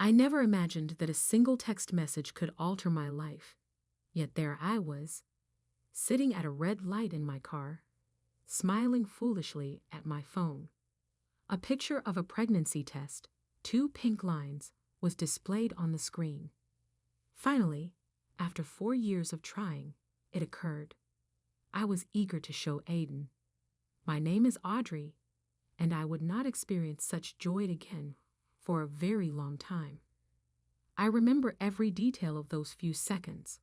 I never imagined that a single text message could alter my life. Yet there I was, sitting at a red light in my car, smiling foolishly at my phone. A picture of a pregnancy test, 2 pink lines, was displayed on the screen. Finally, after 4 years of trying, it occurred. I was eager to show Aiden. My name is Audrey, and I would not experience such joy again for a very long time. I remember every detail of those few seconds.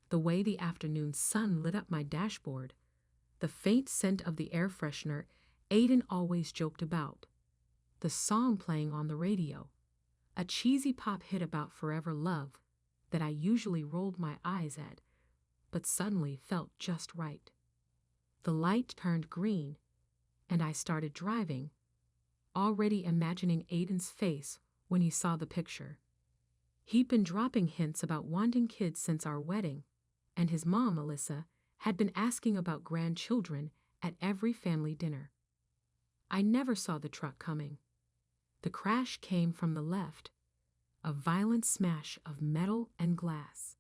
The way the afternoon sun lit up my dashboard, the faint scent of the air freshener Aiden always joked about, the song playing on the radio, a cheesy pop hit about forever love that I usually rolled my eyes at, but suddenly felt just right. The light turned green, and I started driving, already imagining Aiden's face when he saw the picture. He'd been dropping hints about wanting kids since our wedding, and his mom, Alyssa, had been asking about grandchildren at every family dinner. I never saw the truck coming. The crash came from the left, a violent smash of metal and glass.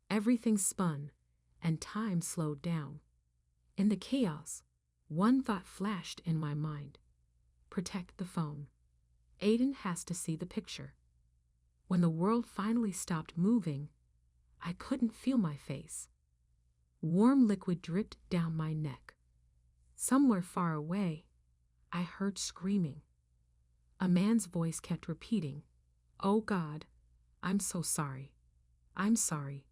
Everything spun, and time slowed down. In the chaos, one thought flashed in my mind. Protect the phone. Aiden has to see the picture. When the world finally stopped moving, I couldn't feel my face. Warm liquid dripped down my neck. Somewhere far away, I heard screaming. A man's voice kept repeating, "Oh God, I'm so sorry. I'm sorry."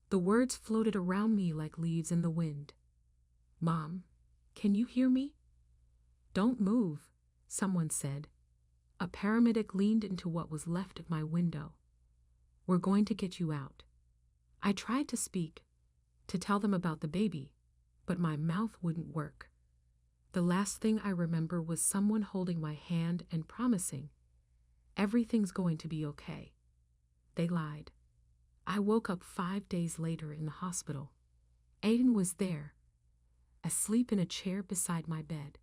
The words floated around me like leaves in the wind. "Mom, can you hear me?" "Don't move," someone said. A paramedic leaned into what was left of my window. "We're going to get you out." I tried to speak, to tell them about the baby, but my mouth wouldn't work. The last thing I remember was someone holding my hand and promising, "Everything's going to be okay." They lied. I woke up 5 days later in the hospital. Aiden was there, asleep in a chair beside my bed.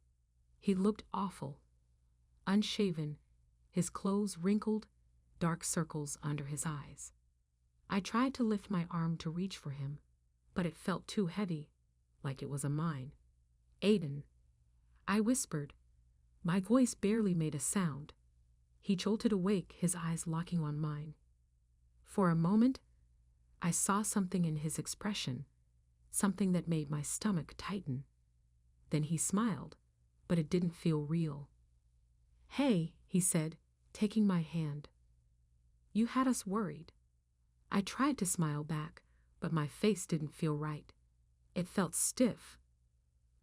He looked awful. Unshaven, his clothes wrinkled, dark circles under his eyes. I tried to lift my arm to reach for him, but it felt too heavy, like it was a mine. "Aiden," I whispered. My voice barely made a sound. He jolted awake, his eyes locking on mine. For a moment, I saw something in his expression, something that made my stomach tighten. Then he smiled, but it didn't feel real. "Hey," he said, taking my hand. "You had us worried." I tried to smile back, but my face didn't feel right. It felt stiff,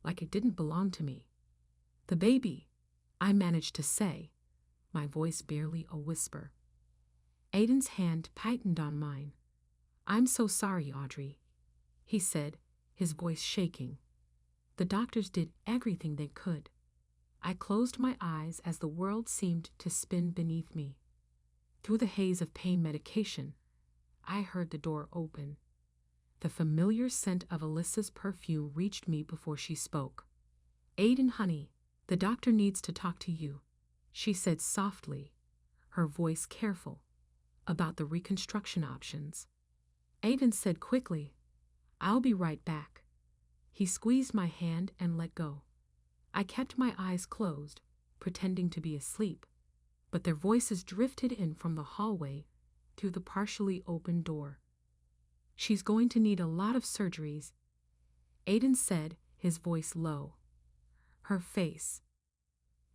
like it didn't belong to me. "The baby," I managed to say, my voice barely a whisper. Aiden's hand tightened on mine. "I'm so sorry, Audrey," he said, his voice shaking. "The doctors did everything they could." I closed my eyes as the world seemed to spin beneath me. Through the haze of pain medication, I heard the door open. The familiar scent of Alyssa's perfume reached me before she spoke. "Aiden, honey, the doctor needs to talk to you," she said softly, her voice careful, about the reconstruction options. Aiden said quickly, "I'll be right back." He squeezed my hand and let go. I kept my eyes closed, pretending to be asleep, but their voices drifted in from the hallway through the partially open door. "She's going to need a lot of surgeries," Aiden said, his voice low. Her face.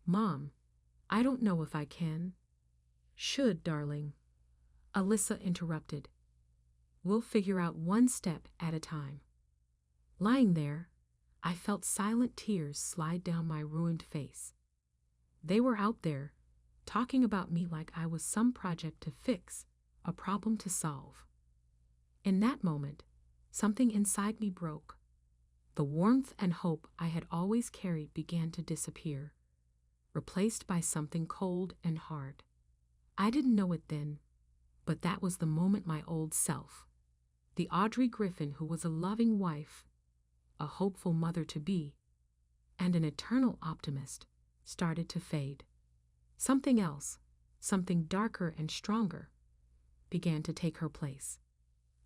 "Mom, I don't know if I can." "Should, darling," Alyssa interrupted. "We'll figure out one step at a time." Lying there, I felt silent tears slide down my ruined face. They were out there, talking about me like I was some project to fix, a problem to solve. In that moment, something inside me broke. The warmth and hope I had always carried began to disappear, replaced by something cold and hard. I didn't know it then, but that was the moment my old self, the Audrey Griffin who was a loving wife, a hopeful mother-to-be, and an eternal optimist, started to fade. Something else, something darker and stronger, began to take her place.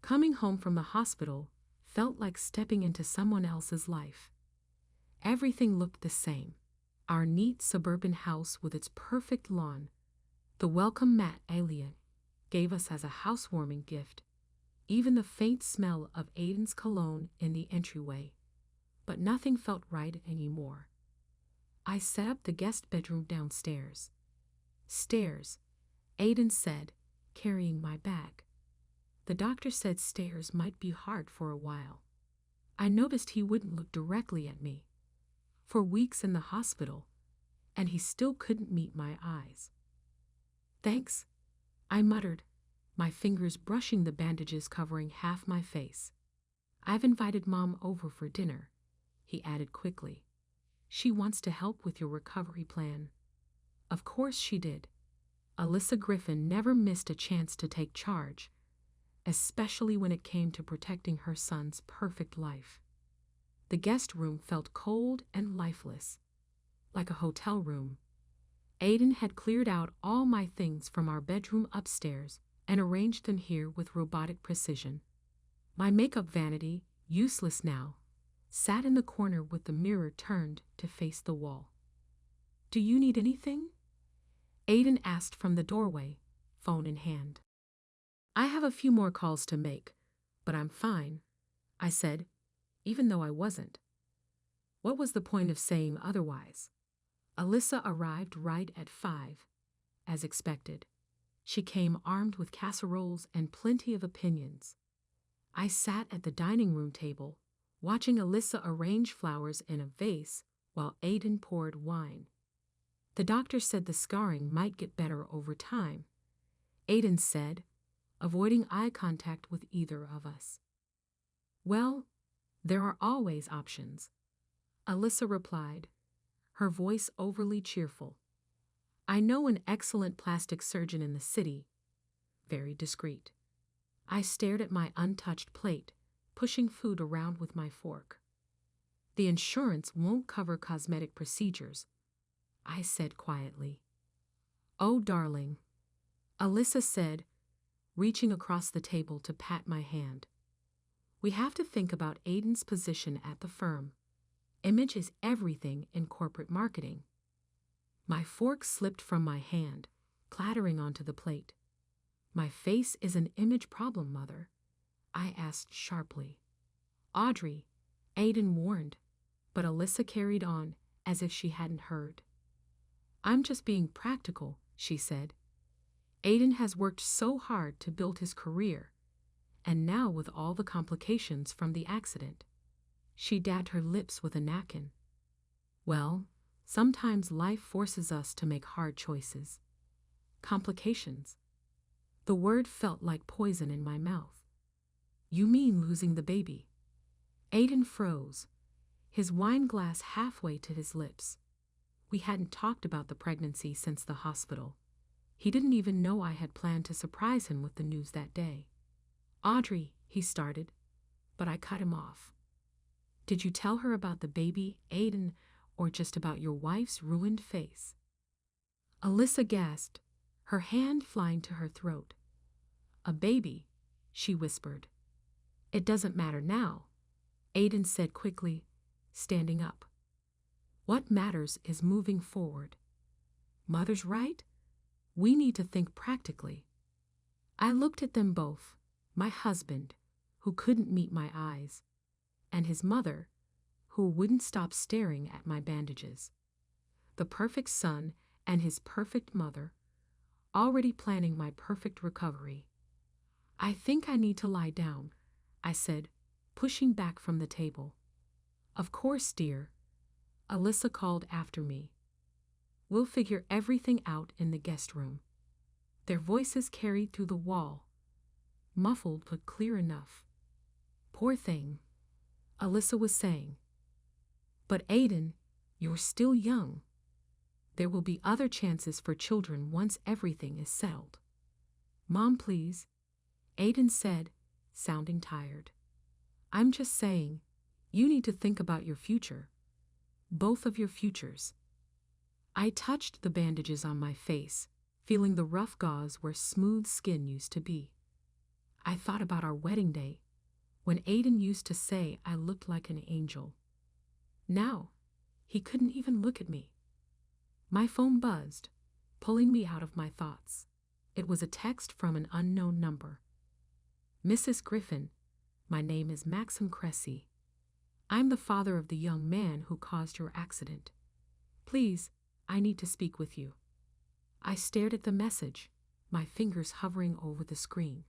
Coming home from the hospital felt like stepping into someone else's life. Everything looked the same. Our neat suburban house with its perfect lawn, the welcome mat Alia gave us as a housewarming gift, even the faint smell of Aiden's cologne in the entryway. But nothing felt right anymore. I set up the guest bedroom downstairs. Stairs, Aiden said, carrying my bag. The doctor said stairs might be hard for a while. I noticed he wouldn't look directly at me. For weeks in the hospital, and he still couldn't meet my eyes. Thanks, I muttered, my fingers brushing the bandages covering half my face. I've invited Mom over for dinner, he added quickly. She wants to help with your recovery plan. Of course she did. Alyssa Griffin never missed a chance to take charge, especially when it came to protecting her son's perfect life. The guest room felt cold and lifeless, like a hotel room. Aiden had cleared out all my things from our bedroom upstairs and arranged them here with robotic precision. My makeup vanity, useless now, sat in the corner with the mirror turned to face the wall. Do you need anything? Aiden asked from the doorway, phone in hand. I have a few more calls to make, but I'm fine, I said, even though I wasn't. What was the point of saying otherwise? Alyssa arrived right at 5, as expected. She came armed with casseroles and plenty of opinions. I sat at the dining room table, watching Alyssa arrange flowers in a vase while Aiden poured wine. The doctor said the scarring might get better over time, Aiden said, avoiding eye contact with either of us. Well, there are always options, Alyssa replied, her voice overly cheerful. I know an excellent plastic surgeon in the city. Very discreet. I stared at my untouched plate, pushing food around with my fork. The insurance won't cover cosmetic procedures, I said quietly. Oh, darling, Alyssa said, reaching across the table to pat my hand. We have to think about Aiden's position at the firm. Image is everything in corporate marketing. My fork slipped from my hand, clattering onto the plate. My face is an image problem, Mother, I asked sharply. Audrey, Aiden warned, but Alyssa carried on as if she hadn't heard. I'm just being practical, she said. Aiden has worked so hard to build his career, and now with all the complications from the accident. She dabbed her lips with a napkin. Well, sometimes life forces us to make hard choices. Complications. The word felt like poison in my mouth. You mean losing the baby? Aiden froze, his wine glass halfway to his lips. We hadn't talked about the pregnancy since the hospital. He didn't even know I had planned to surprise him with the news that day. Audrey, he started, but I cut him off. Did you tell her about the baby, Aiden, or just about your wife's ruined face? Alyssa gasped, her hand flying to her throat. A baby, she whispered. It doesn't matter now, Aiden said quickly, standing up. What matters is moving forward. Mother's right? We need to think practically. I looked at them both, my husband, who couldn't meet my eyes, and his mother, who wouldn't stop staring at my bandages. The perfect son and his perfect mother, already planning my perfect recovery. I think I need to lie down, I said, pushing back from the table. Of course, dear, Alyssa called after me. We'll figure everything out in the guest room. Their voices carried through the wall, muffled but clear enough. Poor thing, Alyssa was saying. But Aiden, you're still young. There will be other chances for children once everything is settled. Mom, please, Aiden said, sounding tired. I'm just saying, you need to think about your future. Both of your futures. I touched the bandages on my face, feeling the rough gauze where smooth skin used to be. I thought about our wedding day, when Aiden used to say I looked like an angel. Now, he couldn't even look at me. My phone buzzed, pulling me out of my thoughts. It was a text from an unknown number. Mrs. Griffin, my name is Maxim Cressy. I'm the father of the young man who caused your accident. Please, I need to speak with you. I stared at the message, my fingers hovering over the screen.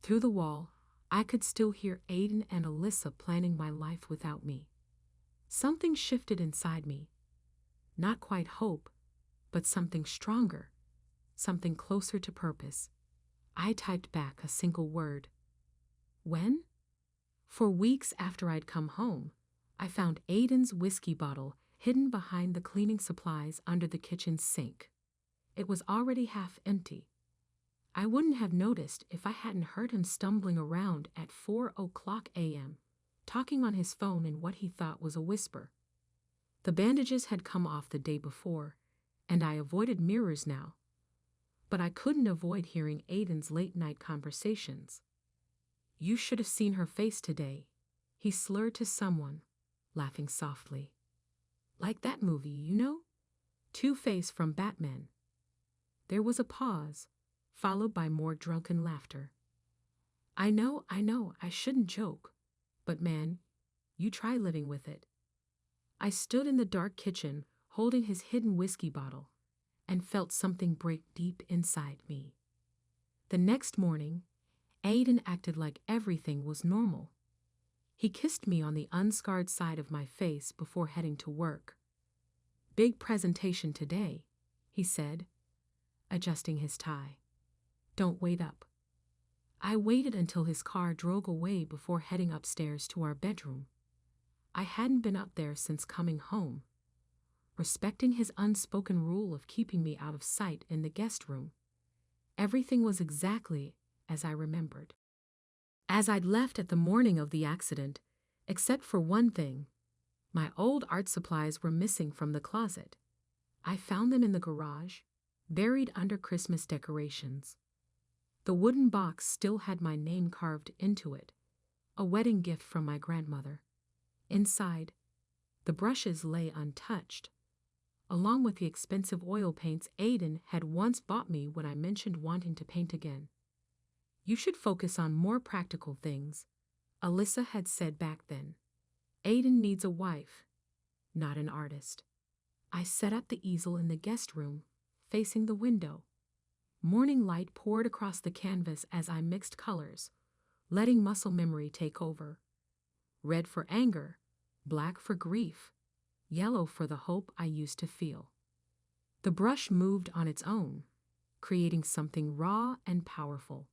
Through the wall, I could still hear Aiden and Alyssa planning my life without me. Something shifted inside me. Not quite hope, but something stronger, something closer to purpose. I typed back a single word. When? For weeks after I'd come home, I found Aiden's whiskey bottle hidden behind the cleaning supplies under the kitchen sink. It was already half empty. I wouldn't have noticed if I hadn't heard him stumbling around at 4:00 a.m., talking on his phone in what he thought was a whisper. The bandages had come off the day before, and I avoided mirrors now. But I couldn't avoid hearing Aiden's late-night conversations. You should have seen her face today, he slurred to someone, laughing softly. Like that movie, you know? Two-Face from Batman. There was a pause, followed by more drunken laughter. I know, I shouldn't joke, but man, you try living with it. I stood in the dark kitchen, holding his hidden whiskey bottle, and felt something break deep inside me. The next morning, Aiden acted like everything was normal. He kissed me on the unscarred side of my face before heading to work. Big presentation today, he said, adjusting his tie. Don't wait up. I waited until his car drove away before heading upstairs to our bedroom. I hadn't been up there since coming home, respecting his unspoken rule of keeping me out of sight in the guest room. Everything was exactly as I remembered. As I'd left at the morning of the accident, except for one thing, my old art supplies were missing from the closet. I found them in the garage, buried under Christmas decorations. The wooden box still had my name carved into it, a wedding gift from my grandmother. Inside, the brushes lay untouched, along with the expensive oil paints Aiden had once bought me when I mentioned wanting to paint again. You should focus on more practical things, Alyssa had said back then. Aiden needs a wife, not an artist. I set up the easel in the guest room, facing the window. Morning light poured across the canvas as I mixed colors, letting muscle memory take over. Red for anger, black for grief, yellow for the hope I used to feel. The brush moved on its own, creating something raw and powerful.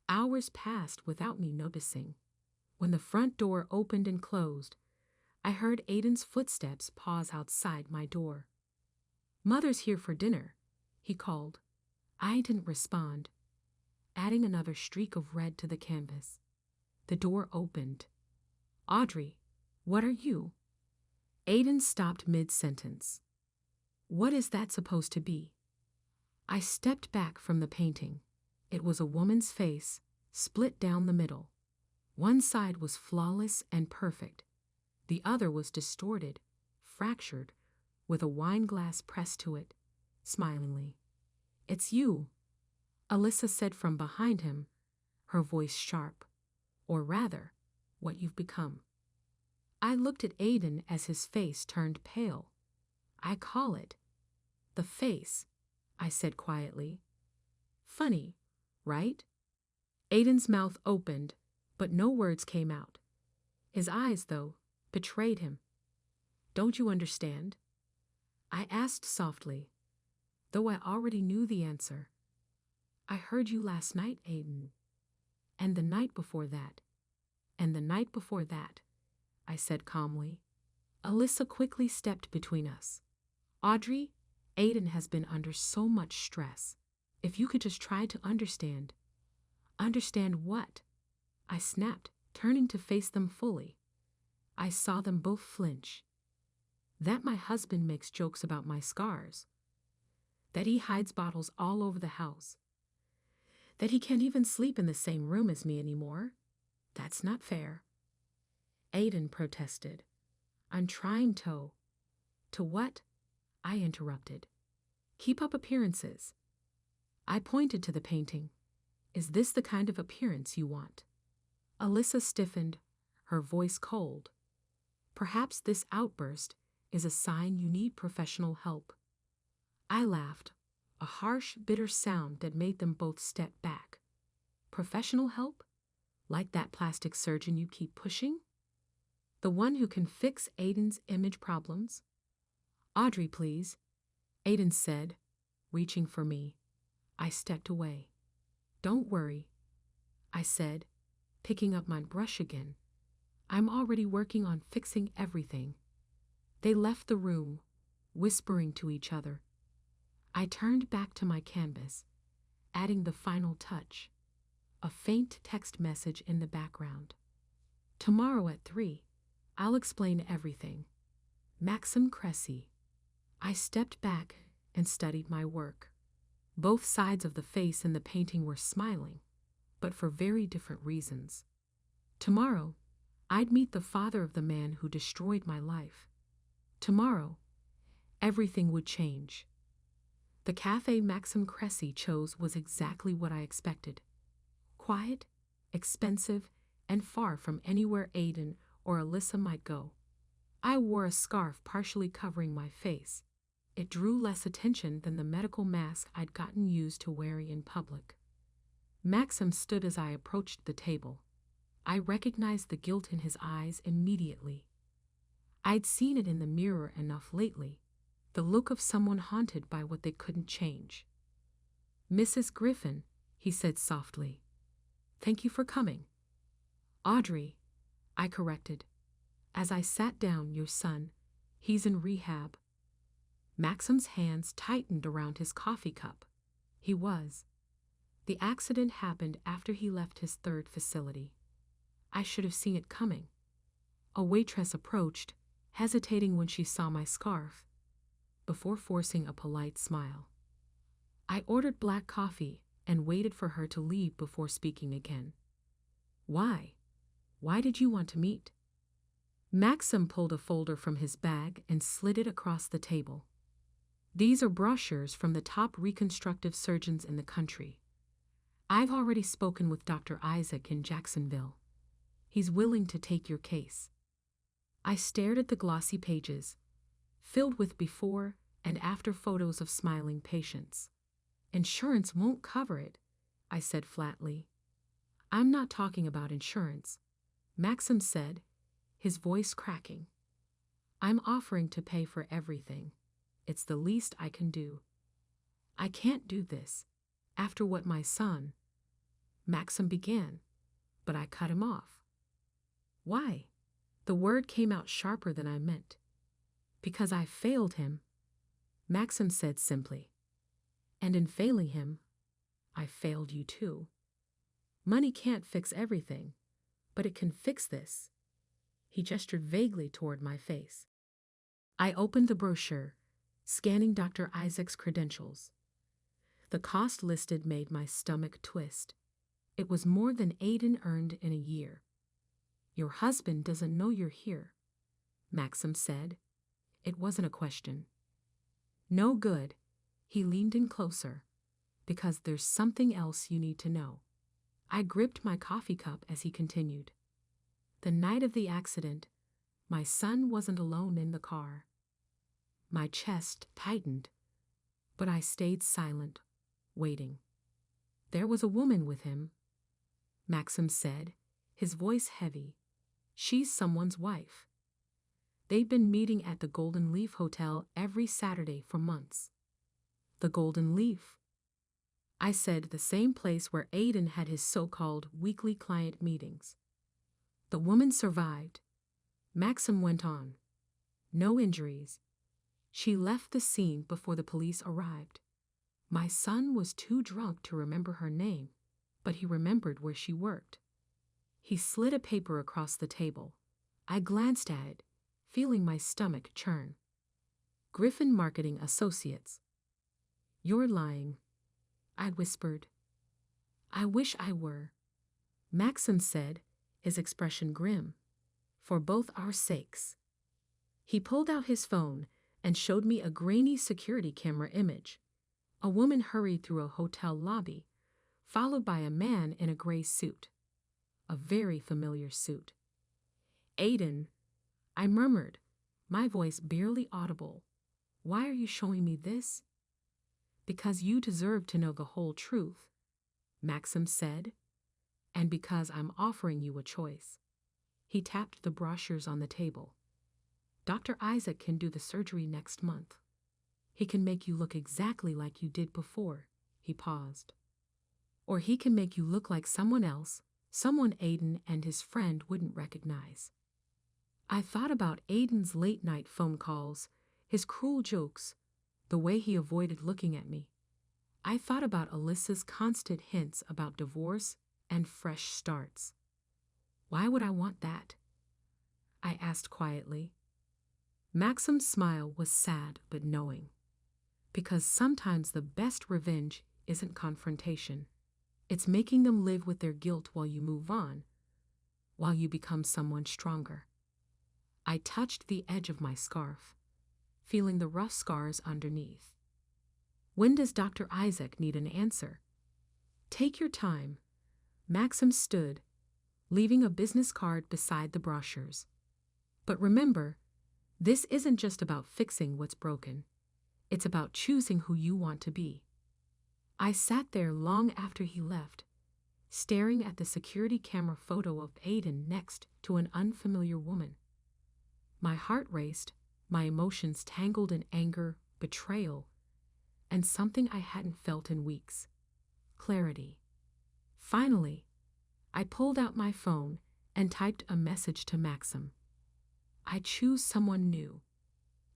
Hours passed without me noticing. When the front door opened and closed, I heard Aiden's footsteps pause outside my door. Mother's here for dinner, he called. I didn't respond, adding another streak of red to the canvas. The door opened. Audrey, what are you? Aiden stopped mid-sentence. What is that supposed to be? I stepped back from the painting. It was a woman's face, split down the middle. One side was flawless and perfect. The other was distorted, fractured, with a wine glass pressed to it, smilingly. It's you, Alyssa said from behind him, her voice sharp. Or rather, what you've become. I looked at Aiden as his face turned pale. I call it the face, I said quietly. Funny, right? Aiden's mouth opened, but no words came out. His eyes, though, betrayed him. Don't you understand? I asked softly, though I already knew the answer. I heard you last night, Aiden. And the night before that. And the night before that, I said calmly. Alyssa quickly stepped between us. Audrey, Aiden has been under so much stress. If you could just try to understand. Understand what? I snapped, turning to face them fully. I saw them both flinch. That my husband makes jokes about my scars. that he hides bottles all over the house, that he can't even sleep in the same room as me anymore. That's not fair. Aiden protested. I'm trying to. To what? I interrupted. Keep up appearances. I pointed to the painting. Is this the kind of appearance you want? Alyssa stiffened, her voice cold. Perhaps this outburst is a sign you need professional help. I laughed, a harsh, bitter sound that made them both step back. Professional help? Like that plastic surgeon you keep pushing? The one who can fix Aiden's image problems? Audrey, please, Aiden said, reaching for me. I stepped away. Don't worry, I said, picking up my brush again. I'm already working on fixing everything. They left the room, whispering to each other. I turned back to my canvas, adding the final touch, a faint text message in the background. Tomorrow at 3, I'll explain everything. Maxim Cressy. I stepped back and studied my work. Both sides of the face in the painting were smiling, but for very different reasons. Tomorrow, I'd meet the father of the man who destroyed my life. Tomorrow, everything would change. The cafe Maxim Cressy chose was exactly what I expected. Quiet, expensive, and far from anywhere Aiden or Alyssa might go. I wore a scarf partially covering my face. It drew less attention than the medical mask I'd gotten used to wearing in public. Maxim stood as I approached the table. I recognized the guilt in his eyes immediately. I'd seen it in the mirror enough lately, the look of someone haunted by what they couldn't change. Mrs. Griffin, he said softly. Thank you for coming. Audrey, I corrected. As I sat down, your son, he's in rehab. Maxim's hands tightened around his coffee cup. He was. The accident happened after he left his third facility. I should have seen it coming. A waitress approached, hesitating when she saw my scarf, before forcing a polite smile. I ordered black coffee and waited for her to leave before speaking again. Why? Why did you want to meet? Maxim pulled a folder from his bag and slid it across the table. These are brochures from the top reconstructive surgeons in the country. I've already spoken with Dr. Isaac in Jacksonville. He's willing to take your case. I stared at the glossy pages, filled with before and after photos of smiling patients. Insurance won't cover it, I said flatly. I'm not talking about insurance, Maxim said, his voice cracking. I'm offering to pay for everything. It's the least I can do. I can't do this, after what my son, Maxim began, but I cut him off. Why? The word came out sharper than I meant. Because I failed him, Maxim said simply. And in failing him, I failed you too. Money can't fix everything, but it can fix this. He gestured vaguely toward my face. I opened the brochure, scanning Dr. Isaac's credentials. The cost listed made my stomach twist. It was more than Aiden earned in a year. Your husband doesn't know you're here, Maxim said. It wasn't a question. No good. He leaned in closer. Because there's something else you need to know. I gripped my coffee cup as he continued. The night of the accident, my son wasn't alone in the car. My chest tightened, but I stayed silent, waiting. There was a woman with him, Maxim said, his voice heavy. She's someone's wife. They've been meeting at the Golden Leaf Hotel every Saturday for months. The Golden Leaf. I said, the same place where Aiden had his so-called weekly client meetings. The woman survived. Maxim went on. No injuries. She left the scene before the police arrived. My son was too drunk to remember her name, but he remembered where she worked. He slid a paper across the table. I glanced at it, feeling my stomach churn. Griffin Marketing Associates. You're lying, I whispered. I wish I were, Maxim said, his expression grim. For both our sakes. He pulled out his phone and showed me a grainy security camera image. A woman hurried through a hotel lobby, followed by a man in a gray suit. A very familiar suit. Aiden, I murmured, my voice barely audible. Why are you showing me this? Because you deserve to know the whole truth, Maxim said, and because I'm offering you a choice. He tapped the brochures on the table. Dr. Isaac can do the surgery next month. He can make you look exactly like you did before. He paused. Or he can make you look like someone else, someone Aiden and his friend wouldn't recognize. I thought about Aiden's late-night phone calls, his cruel jokes, the way he avoided looking at me. I thought about Alyssa's constant hints about divorce and fresh starts. Why would I want that? I asked quietly. Maxim's smile was sad but knowing. Because sometimes the best revenge isn't confrontation. It's making them live with their guilt while you move on, while you become someone stronger. I touched the edge of my scarf, feeling the rough scars underneath. When does Dr. Isaac need an answer? Take your time. Maxim stood, leaving a business card beside the brochures. But remember, this isn't just about fixing what's broken. It's about choosing who you want to be. I sat there long after he left, staring at the security camera photo of Aiden next to an unfamiliar woman. My heart raced, my emotions tangled in anger, betrayal, and something I hadn't felt in weeks. Clarity. Finally, I pulled out my phone and typed a message to Maxim. I choose someone new.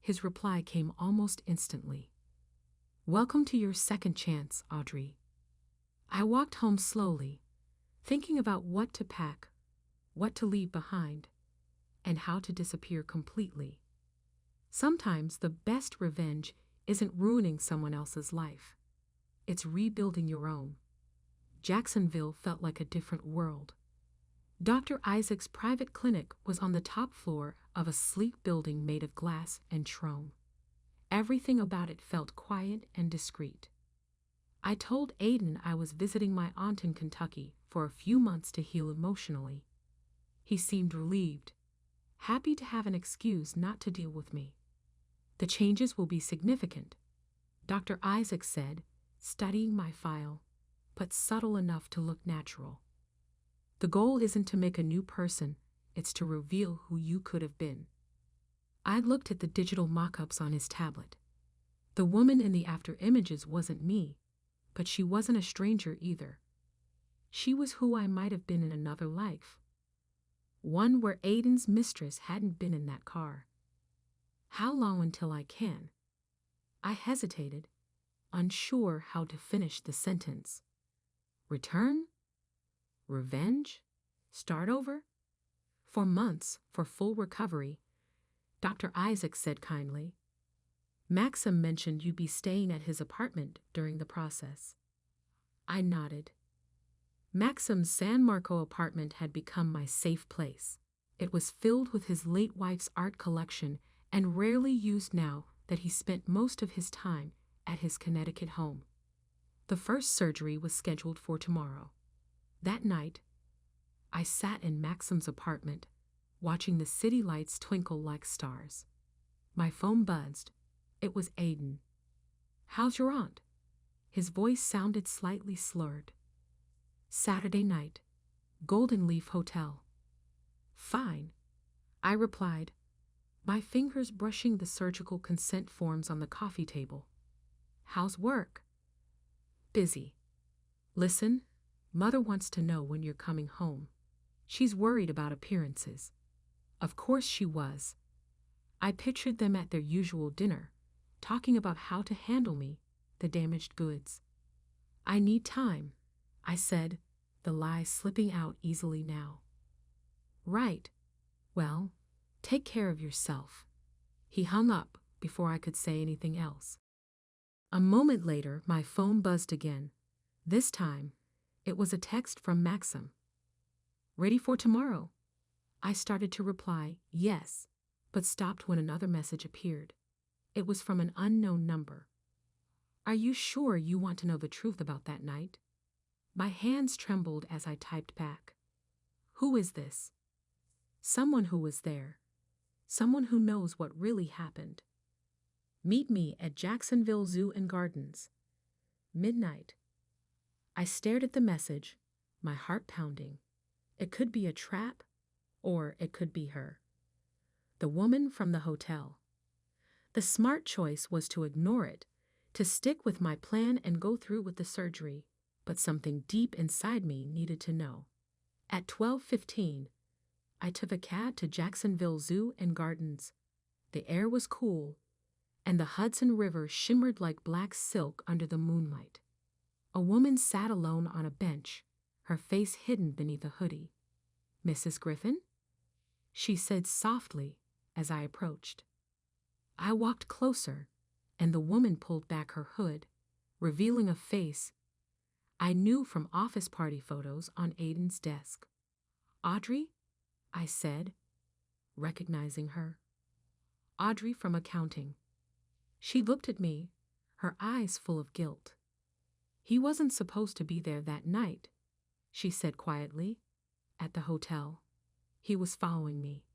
His reply came almost instantly. Welcome to your second chance, Audrey. I walked home slowly, thinking about what to pack, what to leave behind, and how to disappear completely. Sometimes the best revenge isn't ruining someone else's life. It's rebuilding your own. Jacksonville felt like a different world. Dr. Isaac's private clinic was on the top floor of a sleek building made of glass and chrome. Everything about it felt quiet and discreet. I told Aiden I was visiting my aunt in Kentucky for a few months to heal emotionally. He seemed relieved, happy to have an excuse not to deal with me. The changes will be significant, Dr. Isaac said, studying my file, but subtle enough to look natural. The goal isn't to make a new person, it's to reveal who you could have been. I looked at the digital mock-ups on his tablet. The woman in the after images wasn't me, but she wasn't a stranger either. She was who I might have been in another life. One where Aiden's mistress hadn't been in that car. How long until I can? I hesitated, unsure how to finish the sentence. Return? Revenge? Start over? For months, for full recovery, Dr. Isaac said kindly. Maxim mentioned you'd be staying at his apartment during the process. I nodded. Maxim's San Marco apartment had become my safe place. It was filled with his late wife's art collection and rarely used now that he spent most of his time at his Connecticut home. The first surgery was scheduled for tomorrow. That night, I sat in Maxim's apartment, watching the city lights twinkle like stars. My phone buzzed. It was Aiden. How's your aunt? His voice sounded slightly slurred. Saturday night, Golden Leaf Hotel. Fine, I replied, my fingers brushing the surgical consent forms on the coffee table. How's work? Busy. Listen, Mother wants to know when you're coming home. She's worried about appearances. Of course she was. I pictured them at their usual dinner, talking about how to handle me, the damaged goods. I need time, I said, the lie slipping out easily now. Right. Well, take care of yourself. He hung up before I could say anything else. A moment later, my phone buzzed again. This time, it was a text from Maxim. Ready for tomorrow? I started to reply, yes, but stopped when another message appeared. It was from an unknown number. Are you sure you want to know the truth about that night? My hands trembled as I typed back. Who is this? Someone who was there. Someone who knows what really happened. Meet me at Jacksonville Zoo and Gardens. Midnight. I stared at the message, my heart pounding. It could be a trap, or it could be her. The woman from the hotel. The smart choice was to ignore it, to stick with my plan and go through with the surgery, but something deep inside me needed to know. At 12:15, I took a cab to Jacksonville Zoo and Gardens. The air was cool, and the Hudson River shimmered like black silk under the moonlight. A woman sat alone on a bench, her face hidden beneath a hoodie. Mrs. Griffin? She said softly as I approached. I walked closer, and the woman pulled back her hood, revealing a face I knew from office party photos on Aiden's desk. Audrey? I said, recognizing her. Audrey from accounting. She looked at me, her eyes full of guilt. He wasn't supposed to be there that night, she said quietly. At the hotel. He was following me.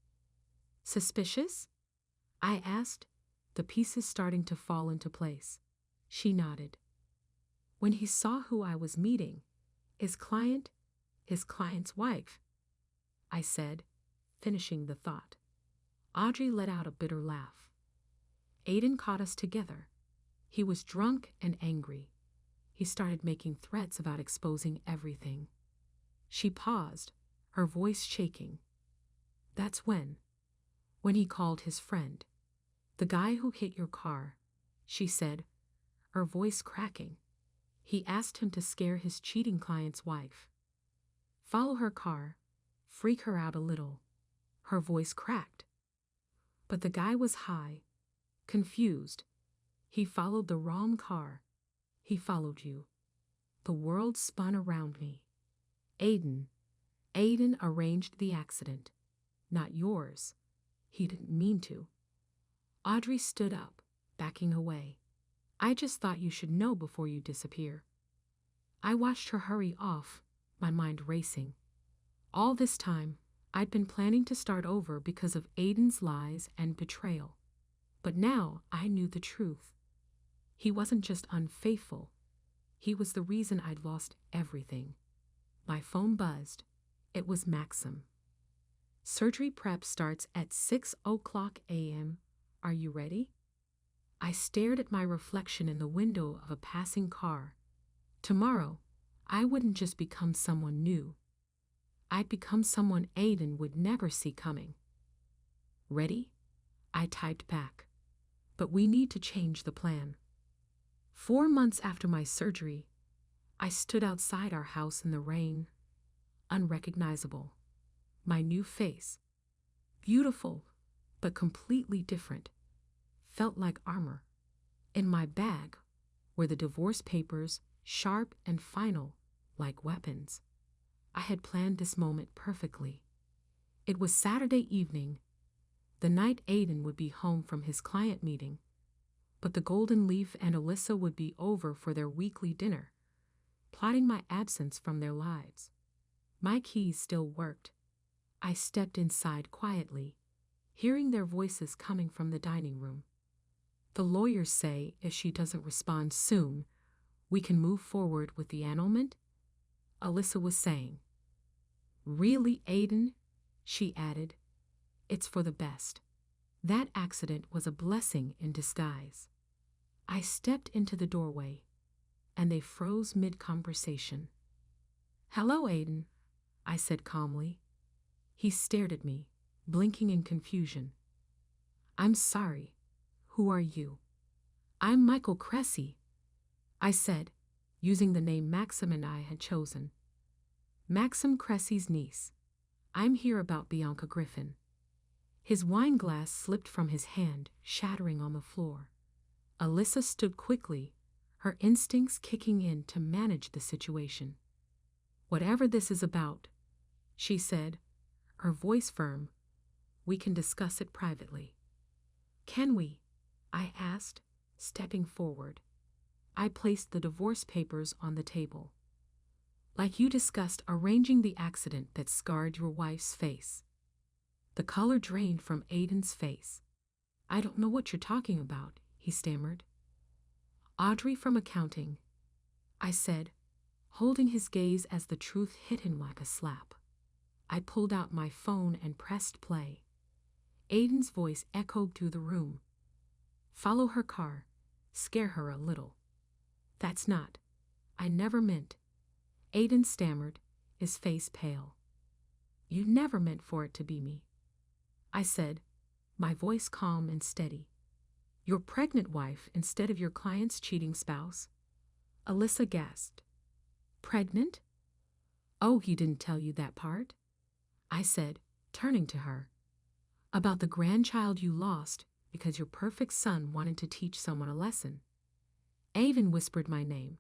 Suspicious? I asked, the pieces starting to fall into place. She nodded. When he saw who I was meeting, his client's wife, I said, finishing the thought. Audrey let out a bitter laugh. Aiden caught us together. He was drunk and angry. He started making threats about exposing everything. She paused, her voice shaking. That's when he called his friend. The guy who hit your car, she said, her voice cracking. He asked him to scare his cheating client's wife. Follow her car, freak her out a little. Her voice cracked. But the guy was high, confused. He followed the wrong car. He followed you. The world spun around me. Aiden arranged the accident, not yours. He didn't mean to. Audrey stood up, backing away. I just thought you should know before you disappear. I watched her hurry off, my mind racing. All this time, I'd been planning to start over because of Aiden's lies and betrayal. But now I knew the truth. He wasn't just unfaithful. He was the reason I'd lost everything. My phone buzzed. It was Maxim. Surgery prep starts at 6:00 a.m. Are you ready? I stared at my reflection in the window of a passing car. Tomorrow, I wouldn't just become someone new. I'd become someone Aiden would never see coming. Ready? I typed back. But we need to change the plan. 4 months after my surgery, I stood outside our house in the rain, unrecognizable. My new face, beautiful but completely different, felt like armor. In my bag were the divorce papers, sharp and final, like weapons. I had planned this moment perfectly. It was Saturday evening, the night Aiden would be home from his client meeting, but the Golden Leaf and Alyssa would be over for their weekly dinner, plotting my absence from their lives. My keys still worked. I stepped inside quietly, hearing their voices coming from the dining room. The lawyers say if she doesn't respond soon, we can move forward with the annulment, Alyssa was saying. Really, Aiden? She added. It's for the best. That accident was a blessing in disguise. I stepped into the doorway, and they froze mid-conversation. Hello, Aiden, I said calmly. He stared at me, blinking in confusion. I'm sorry. Who are you? I'm Michael Cressy, I said, using the name Maxim and I had chosen. Maxim Cressy's niece. I'm here about Bianca Griffin. His wine glass slipped from his hand, shattering on the floor. Alyssa stood quickly, her instincts kicking in to manage the situation. "Whatever this is about," she said, her voice firm, "we can discuss it privately." "Can we?" I asked, stepping forward. I placed the divorce papers on the table. "Like you discussed arranging the accident that scarred your wife's face." The color drained from Aiden's face. "I don't know what you're talking about," he stammered. "Audrey from accounting," I said, holding his gaze as the truth hit him like a slap. I pulled out my phone and pressed play. Aiden's voice echoed through the room. "Follow her car. Scare her a little." "That's not. I never meant." Aiden stammered, his face pale. "You never meant for it to be me," I said, my voice calm and steady. "Your pregnant wife instead of your client's cheating spouse." Alyssa gasped. "Pregnant? Oh, he didn't tell you that part?" I said, turning to her. "About the grandchild you lost because your perfect son wanted to teach someone a lesson." Aiden whispered my name,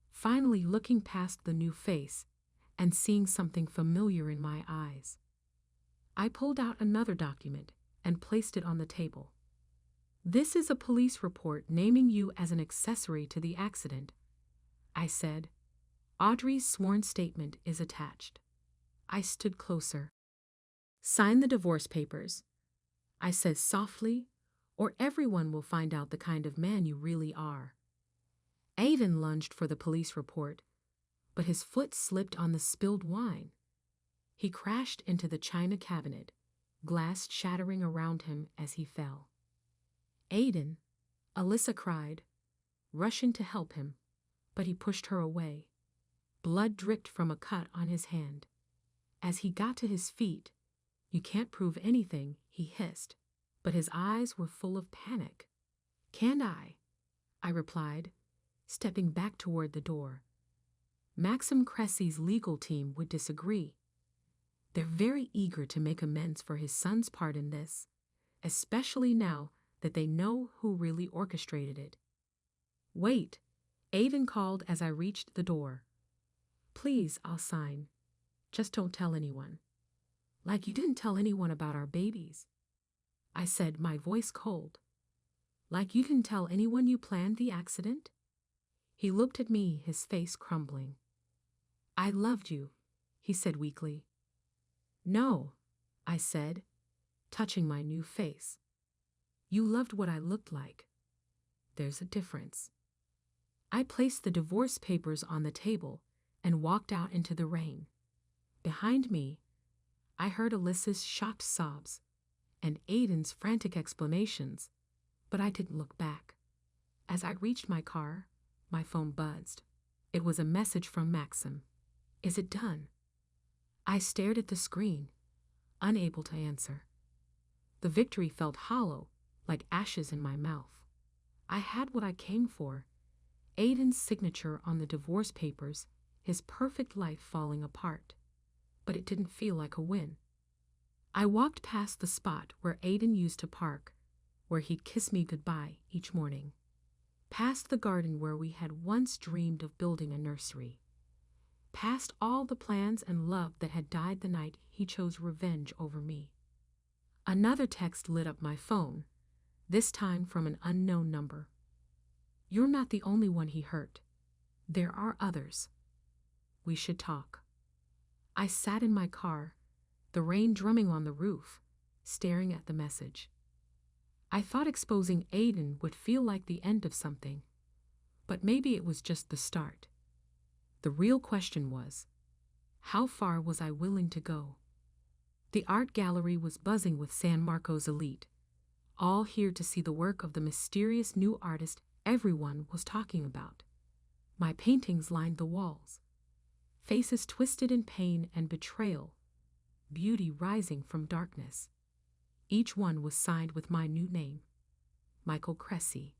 finally looking past the new face and seeing something familiar in my eyes. I pulled out another document and placed it on the table. "This is a police report naming you as an accessory to the accident," I said. "Audrey's sworn statement is attached." I stood closer. "Sign the divorce papers," I said softly, "or everyone will find out the kind of man you really are." Aiden lunged for the police report, but his foot slipped on the spilled wine. He crashed into the china cabinet, glass shattering around him as he fell. "Aiden," Alyssa cried, rushing to help him, but he pushed her away. Blood dripped from a cut on his hand. As he got to his feet, "You can't prove anything," he hissed, but his eyes were full of panic. "Can't I?" I replied, stepping back toward the door. Maxim Cressy's legal team would disagree. They're very eager to make amends for his son's part in this, especially now that they know who really orchestrated it. "Wait," Aiden called as I reached the door. "Please, I'll sign. Just don't tell anyone." "Like you didn't tell anyone about our babies," I said, my voice cold. "Like you didn't tell anyone you planned the accident?" He looked at me, his face crumbling. "I loved you," he said weakly. "No," I said, touching my new face. "You loved what I looked like. There's a difference." I placed the divorce papers on the table and walked out into the rain. Behind me, I heard Alyssa's shocked sobs and Aiden's frantic explanations, but I didn't look back. As I reached my car, my phone buzzed. It was a message from Maxim. "Is it done?" I stared at the screen, unable to answer. The victory felt hollow, like ashes in my mouth. I had what I came for, Aiden's signature on the divorce papers, his perfect life falling apart. But it didn't feel like a win. I walked past the spot where Aiden used to park, where he'd kiss me goodbye each morning. Past the garden where we had once dreamed of building a nursery. Past all the plans and love that had died the night he chose revenge over me. Another text lit up my phone, this time from an unknown number. "You're not the only one he hurt. There are others. We should talk." I sat in my car, the rain drumming on the roof, staring at the message. I thought exposing Aiden would feel like the end of something, but maybe it was just the start. The real question was, how far was I willing to go? The art gallery was buzzing with San Marcos elite, all here to see the work of the mysterious new artist everyone was talking about. My paintings lined the walls, faces twisted in pain and betrayal, beauty rising from darkness. Each one was signed with my new name, Michael Cressy.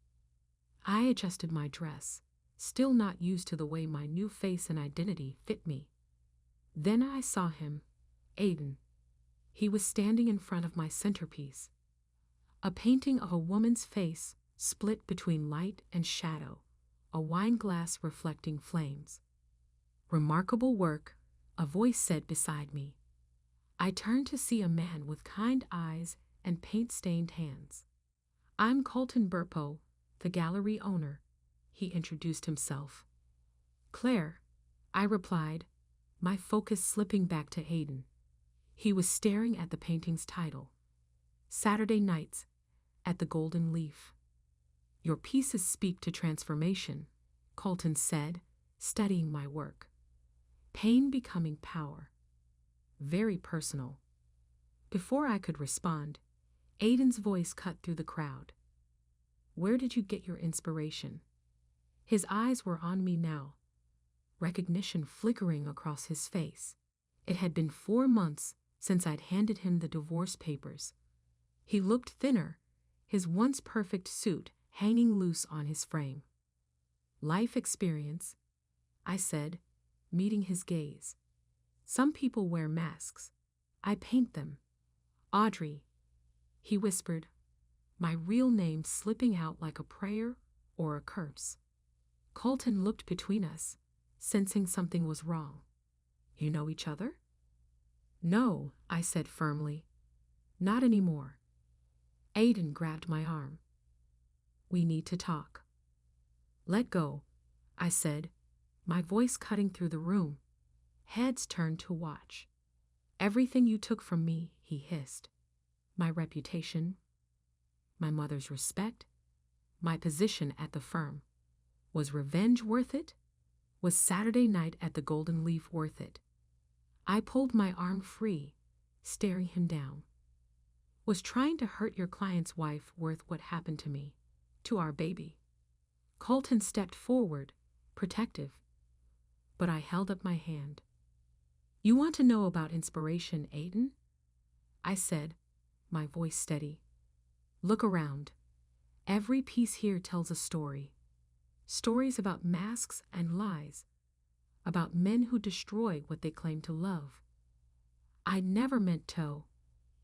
I adjusted my dress, still not used to the way my new face and identity fit me. Then I saw him, Aiden. He was standing in front of my centerpiece, a painting of a woman's face split between light and shadow, a wine glass reflecting flames. "Remarkable work," a voice said beside me. I turned to see a man with kind eyes and paint-stained hands. "I'm Colton Burpo, the gallery owner," he introduced himself. "Claire," I replied, my focus slipping back to Aiden. He was staring at the painting's title, "Saturday Nights at the Golden Leaf." "Your pieces speak to transformation," Colton said, studying my work. "Pain becoming power." Very personal. Before I could respond, Aiden's voice cut through the crowd. "Where did you get your inspiration?" His eyes were on me now, recognition flickering across his face. It had been 4 months since I'd handed him the divorce papers. He looked thinner, his once perfect suit hanging loose on his frame. "Life experience," I said, meeting his gaze. "Some people wear masks. I paint them." "Audrey," he whispered, my real name slipping out like a prayer or a curse. Colton looked between us, sensing something was wrong. "You know each other?" "No," I said firmly. "Not anymore." Aiden grabbed my arm. "We need to talk." "Let go," I said, my voice cutting through the room. Heads turned to watch. "Everything you took from me," he hissed. "My reputation, my mother's respect, my position at the firm. Was revenge worth it? Was Saturday night at the Golden Leaf worth it?" I pulled my arm free, staring him down. "Was trying to hurt your client's wife worth what happened to me, to our baby?" Colton stepped forward, protective, but I held up my hand. "You want to know about inspiration, Aiden?" I said, my voice steady. "Look around. Every piece here tells a story. Stories about masks and lies, about men who destroy what they claim to love." "I never meant to,"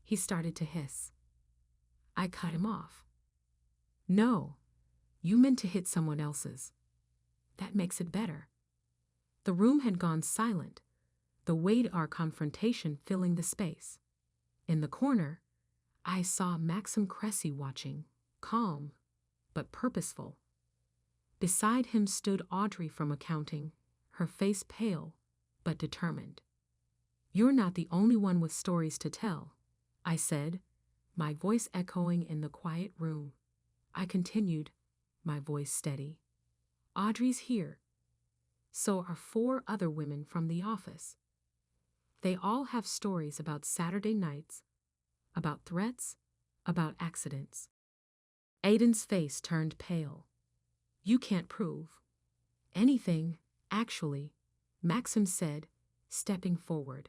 he started to hiss. I cut him off. "No, you meant to hit someone else's. That makes it better." The room had gone silent, the weight of our confrontation filling the space. In the corner, I saw Maxim Cressy watching, calm but purposeful. Beside him stood Audrey from accounting, her face pale but determined. "You're not the only one with stories to tell," I said, my voice echoing in the quiet room. I continued, my voice steady. "Audrey's here. So are 4 other women from the office. They all have stories about Saturday nights, about threats, about accidents." Aiden's face turned pale. "You can't prove anything, actually," Maxim said, stepping forward.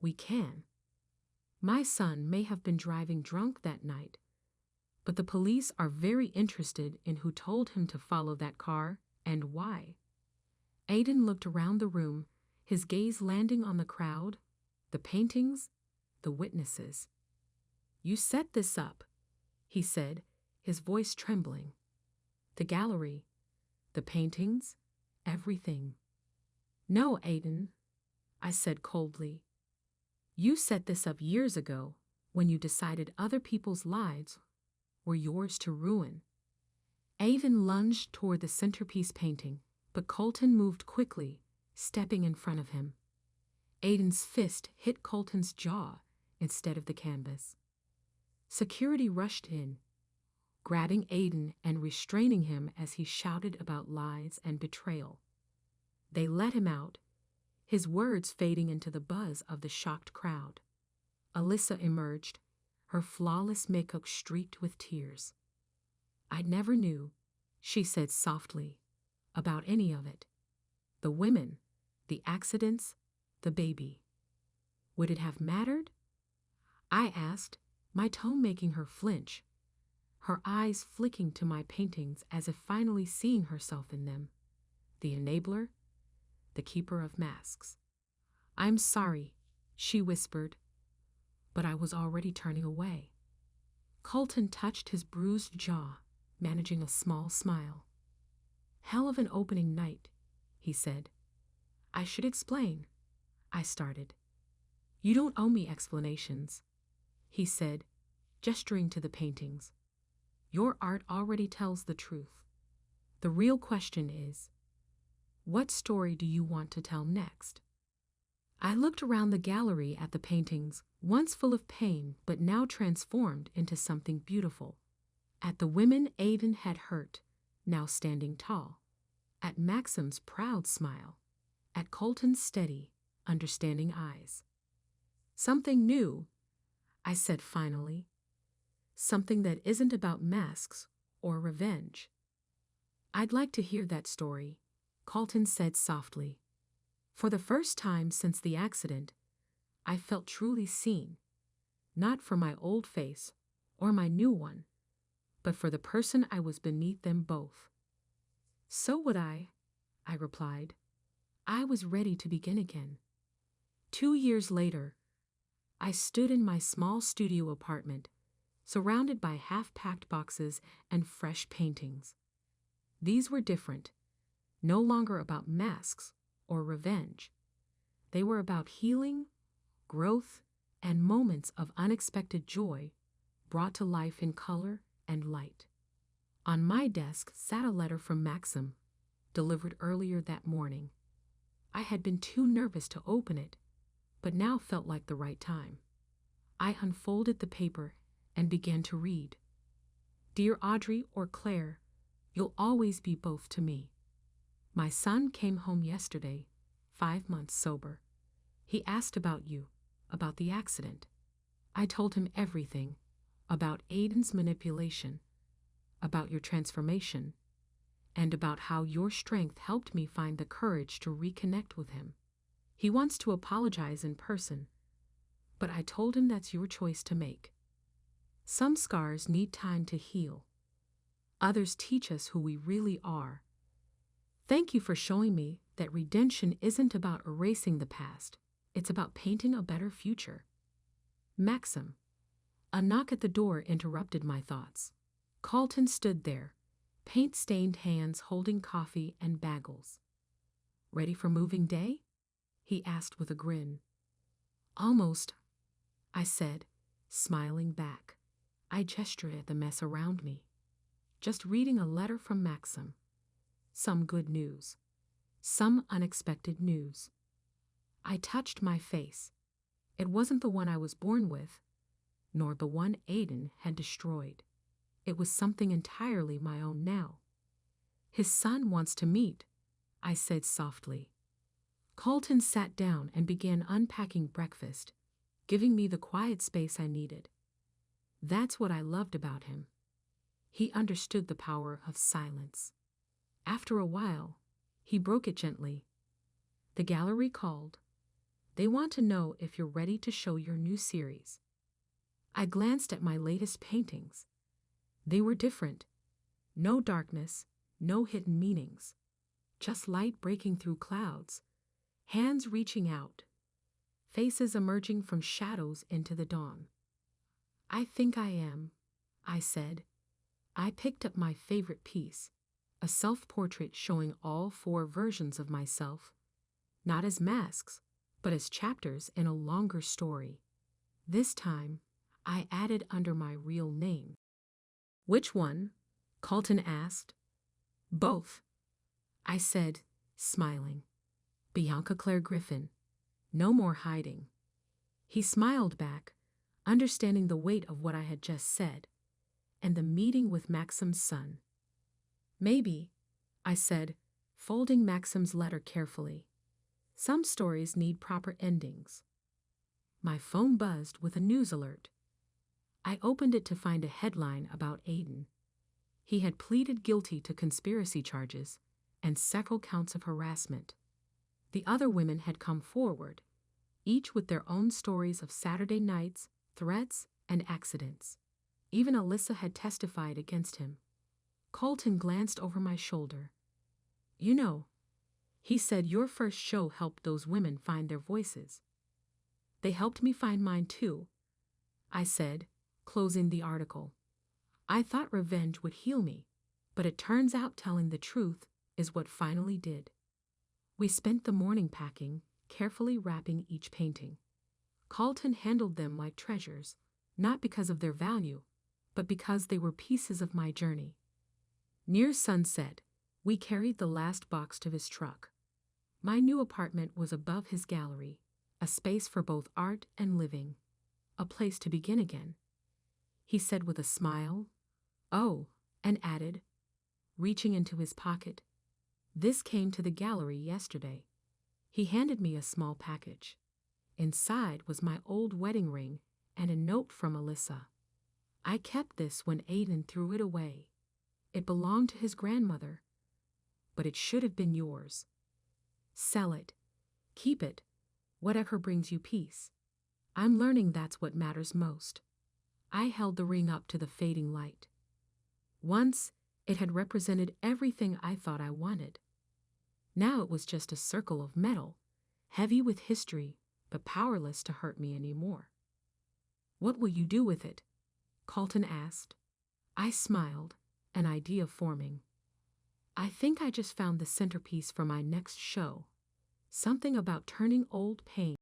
"We can. My son may have been driving drunk that night, but the police are very interested in who told him to follow that car and why." Aiden looked around the room, his gaze landing on the crowd, the paintings, the witnesses. "You set this up," he said, his voice trembling. "The gallery, the paintings, everything." "No, Aiden," I said coldly. "You set this up years ago when you decided other people's lives were yours to ruin." Aiden lunged toward the centerpiece painting, but Colton moved quickly, stepping in front of him. Aiden's fist hit Colton's jaw instead of the canvas. Security rushed in, grabbing Aiden and restraining him as he shouted about lies and betrayal. They let him out, his words fading into the buzz of the shocked crowd. Alyssa emerged, her flawless makeup streaked with tears. "I never knew," she said softly, "about any of it. The women, the accidents, the baby. Would it have mattered?" I asked, my tone making her flinch, her eyes flicking to my paintings as if finally seeing herself in them. The enabler, the keeper of masks. "I'm sorry," she whispered, but I was already turning away. Colton touched his bruised jaw, managing a small smile. Hell of an opening night, he said. I should explain, I started. You don't owe me explanations, he said, gesturing to the paintings. Your art already tells the truth. The real question is, what story do you want to tell next? I looked around the gallery at the paintings, once full of pain but now transformed into something beautiful. At the women Aiden had hurt, now standing tall. At Maxim's proud smile. At Colton's steady, understanding eyes. Something new, I said finally. Something that isn't about masks or revenge. I'd like to hear that story, Colton said softly. For the first time since the accident, I felt truly seen, not for my old face or my new one, but for the person I was beneath them both. So would I replied. I was ready to begin again. 2 years later, I stood in my small studio apartment, surrounded by half-packed boxes and fresh paintings. These were different, no longer about masks or revenge. They were about healing, growth, and moments of unexpected joy brought to life in color and light. On my desk sat a letter from Maxim, delivered earlier that morning. I had been too nervous to open it, but now felt like the right time. I unfolded the paper and began to read. Dear Audrey or Claire, you'll always be both to me. My son came home yesterday, 5 months sober. He asked about you, about the accident. I told him everything, about Aiden's manipulation, about your transformation, and about how your strength helped me find the courage to reconnect with him. He wants to apologize in person, but I told him that's your choice to make. Some scars need time to heal. Others teach us who we really are. Thank you for showing me that redemption isn't about erasing the past. It's about painting a better future. Maxim. A knock at the door interrupted my thoughts. Colton stood there, paint-stained hands holding coffee and bagels. Ready for moving day? He asked with a grin. Almost, I said, smiling back. I gestured at the mess around me. Just reading a letter from Maxim. Some good news. Some unexpected news. I touched my face. It wasn't the one I was born with, nor the one Aiden had destroyed. It was something entirely my own now. His son wants to meet, I said softly. Colton sat down and began unpacking breakfast, giving me the quiet space I needed. That's what I loved about him. He understood the power of silence. After a while, he broke it gently. The gallery called. They want to know if you're ready to show your new series. I glanced at my latest paintings. They were different. No darkness, no hidden meanings. Just light breaking through clouds, hands reaching out, faces emerging from shadows into the dawn. I think I am, I said. I picked up my favorite piece, a self-portrait showing all 4 versions of myself, not as masks, but as chapters in a longer story. This time, I added under my real name. Which one? Colton asked. Both, I said, smiling. Bianca Claire Griffin. No more hiding. He smiled back, understanding the weight of what I had just said, and the meeting with Maxim's son. Maybe, I said, folding Maxim's letter carefully. Some stories need proper endings. My phone buzzed with a news alert. I opened it to find a headline about Aiden. He had pleaded guilty to conspiracy charges and several counts of harassment. The other women had come forward, each with their own stories of Saturday nights, threats, and accidents. Even Alyssa had testified against him. Colton glanced over my shoulder. You know, he said your first show helped those women find their voices. They helped me find mine too, I said, closing the article. I thought revenge would heal me, but it turns out telling the truth is what finally did. We spent the morning packing, carefully wrapping each painting. Carlton handled them like treasures, not because of their value, but because they were pieces of my journey. Near sunset, we carried the last box to his truck. My new apartment was above his gallery, a space for both art and living, a place to begin again. He said with a smile, "Oh," and added, reaching into his pocket, "This came to the gallery yesterday." He handed me a small package. Inside was my old wedding ring and a note from Alyssa. "I kept this when Aiden threw it away. It belonged to his grandmother, but it should have been yours. Sell it. Keep it. Whatever brings you peace." I'm learning that's what matters most. I held the ring up to the fading light. Once, it had represented everything I thought I wanted. Now it was just a circle of metal, heavy with history, but powerless to hurt me anymore. "What will you do with it?" Carlton asked. I smiled, an idea forming. "I think I just found the centerpiece for my next show. Something about turning old pain